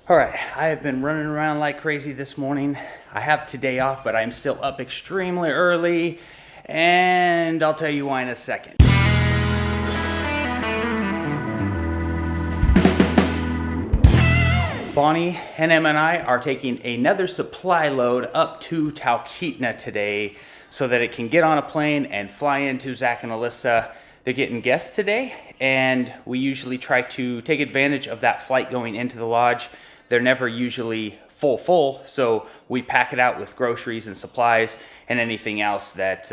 All right, I have been running around like crazy this morning. I have today off, but I'm still up extremely early, and I'll tell you why in a second. Bonnie and Emma and I are taking another supply load up to Talkeetna today so that it can get on a plane and fly into Zach and Alyssa. They're getting guests today, and we usually try to take advantage of that flight going into the lodge. They're never usually full, so we pack it out with groceries and supplies and anything else that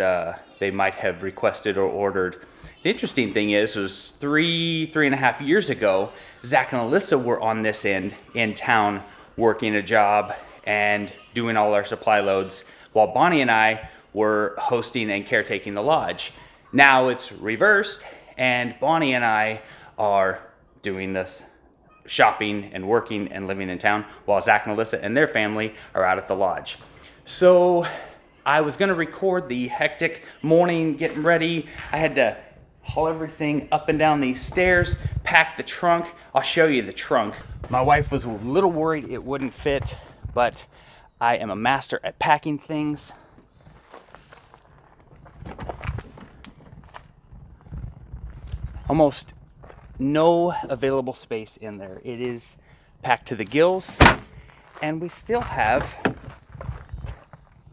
they might have requested or ordered. The interesting thing was three and a half years ago, Zach and Alyssa were on this end in town working a job and doing all our supply loads while Bonnie and I were hosting and caretaking the lodge. Now it's reversed, and Bonnie and I are doing this shopping and working and living in town while Zach and Alyssa and their family are out at the lodge. So I was going to record the hectic morning getting ready. I had to haul everything up and down these stairs, pack the trunk. I'll show you the trunk. My wife was a little worried it wouldn't fit, but I am a master at packing things. Almost no available space in there. It is packed to the gills, and we still have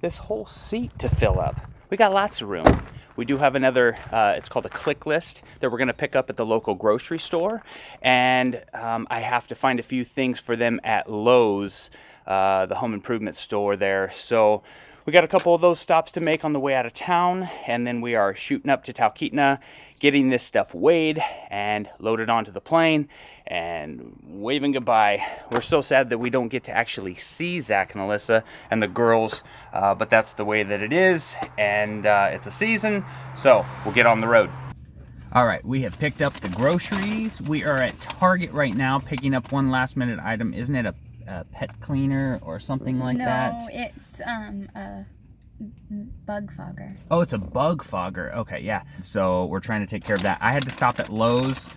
this whole seat to fill up. We got lots of room. We do have another, it's called a click list that we're going to pick up at the local grocery store, and I have to find a few things for them at Lowe's, the home improvement store there. So we got a couple of those stops to make on the way out of town, and then we are shooting up to Talkeetna, getting this stuff weighed and loaded onto the plane and waving goodbye. We're so sad that we don't get to actually see Zach and Alyssa and the girls, but that's the way that it is, and it's a season, so we'll get on the road. All right, we have picked up the groceries. We are at Target right now picking up one last minute item. Isn't it a pet cleaner or something like that? No, it's a bug fogger. Oh, it's a bug fogger. Okay, yeah. So we're trying to take care of that. I had to stop at Lowe's,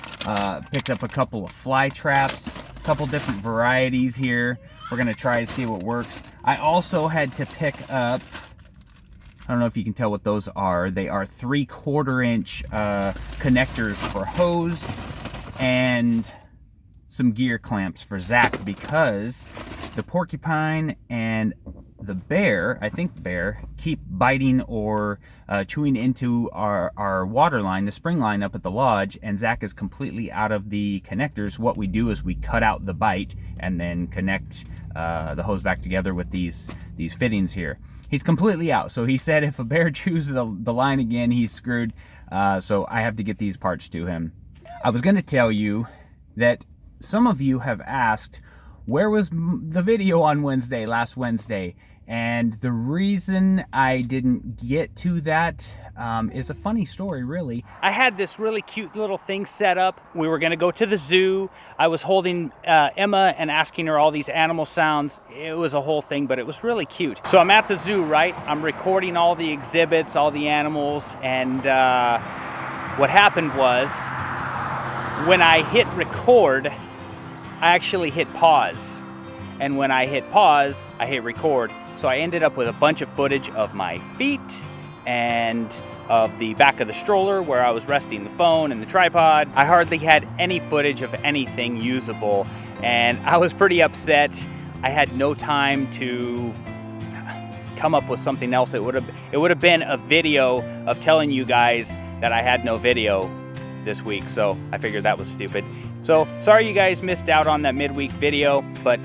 picked up a couple of fly traps, a couple different varieties here. We're gonna try to see what works. I also had to pick up, I don't know if you can tell what those are. They are 3/4 inch connectors for hose and some gear clamps for Zach, because the porcupine and the bear, I think the bear, keep biting or chewing into our water line, the spring line up at the lodge, and Zach is completely out of the connectors. What we do is we cut out the bite and then connect the hose back together with these fittings here. He's completely out, so he said if a bear chews the line again, he's screwed, so I have to get these parts to him. I was going to tell you that some of you have asked, where was the video on last Wednesday? And the reason I didn't get to that is a funny story, really. I had this really cute little thing set up. We were gonna go to the zoo. I was holding Emma and asking her all these animal sounds. It was a whole thing, but it was really cute. So I'm at the zoo, right? I'm recording all the exhibits, all the animals, and what happened was, when I hit record, I actually hit pause. And when I hit pause, I hit record. So I ended up with a bunch of footage of my feet and of the back of the stroller where I was resting the phone and the tripod. I hardly had any footage of anything usable, and I was pretty upset. I had no time to come up with something else. It would have been a video of telling you guys that I had no video this week, so I figured that was stupid. So sorry you guys missed out on that midweek video, but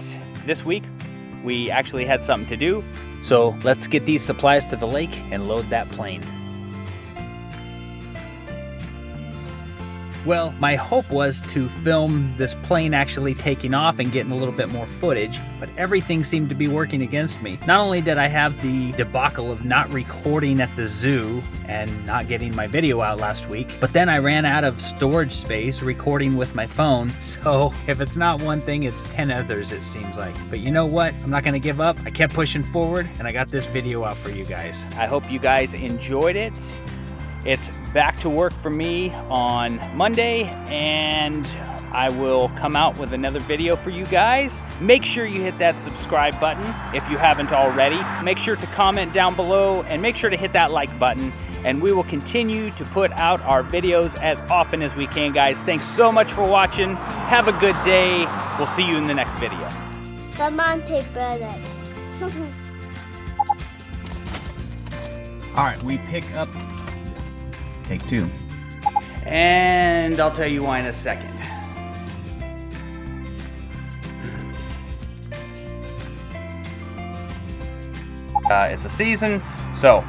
this week we actually had something to do. So let's get these supplies to the lake and load that plane. Well, my hope was to film this plane actually taking off and getting a little bit more footage, but everything seemed to be working against me. Not only did I have the debacle of not recording at the zoo and not getting my video out last week, but then I ran out of storage space recording with my phone. So if it's not one thing, it's 10 others, it seems like. But you know what? I'm not gonna give up. I kept pushing forward, and I got this video out for you guys. I hope you guys enjoyed it. It's back to work for me on Monday, and I will come out with another video for you guys. Make sure you hit that subscribe button if you haven't already. Make sure to comment down below and make sure to hit that like button. And we will continue to put out our videos as often as we can, guys. Thanks so much for watching. Have a good day. We'll see you in the next video. Bramante Brothers. All right, we pick up, take two. And I'll tell you why in a second. It's a season, so